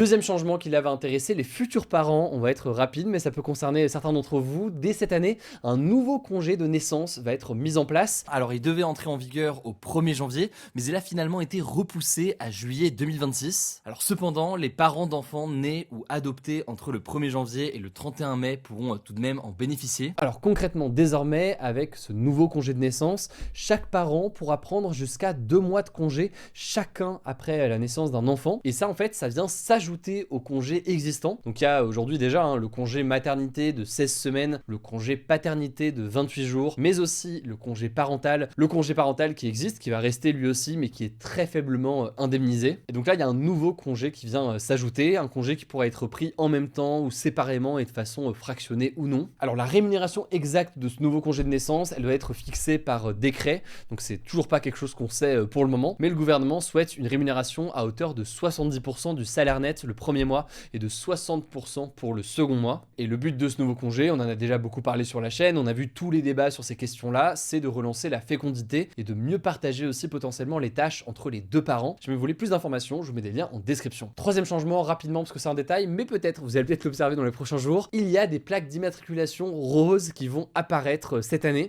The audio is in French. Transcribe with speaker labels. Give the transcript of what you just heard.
Speaker 1: Deuxième changement qui là va intéresser les futurs parents, on va être rapide, mais ça peut concerner certains d'entre vous. Dès cette année, un nouveau congé de naissance va être mis en place.
Speaker 2: Alors, il devait entrer en vigueur au 1er janvier, mais il a finalement été repoussé à juillet 2026. Alors, cependant, les parents d'enfants nés ou adoptés entre le 1er janvier et le 31 mai pourront tout de même en bénéficier.
Speaker 1: Alors concrètement, désormais, avec ce nouveau congé de naissance, chaque parent pourra prendre jusqu'à 2 mois de congé chacun après la naissance d'un enfant. Et ça, en fait, ça vient s'ajouter aux congés existants. Donc il y a aujourd'hui déjà le congé maternité de 16 semaines, le congé paternité de 28 jours, mais aussi le congé parental. Le congé parental qui existe, qui va rester lui aussi, mais qui est très faiblement indemnisé. Et donc là, il y a un nouveau congé qui vient s'ajouter, un congé qui pourra être pris en même temps ou séparément et de façon fractionnée ou non. Alors la rémunération exacte de ce nouveau congé de naissance, elle doit être fixée par décret, donc c'est toujours pas quelque chose qu'on sait pour le moment, mais le gouvernement souhaite une rémunération à hauteur de 70% du salaire net le premier mois et de 60% pour le second mois. Et le but de ce nouveau congé, on en a déjà beaucoup parlé sur la chaîne, on a vu tous les débats sur ces questions-là, c'est de relancer la fécondité et de mieux partager aussi potentiellement les tâches entre les deux parents. Si vous voulez plus d'informations, je vous mets des liens en description. Troisième changement, rapidement parce que c'est un détail, mais peut-être, vous allez peut-être l'observer dans les prochains jours, il y a des plaques d'immatriculation roses qui vont apparaître cette année.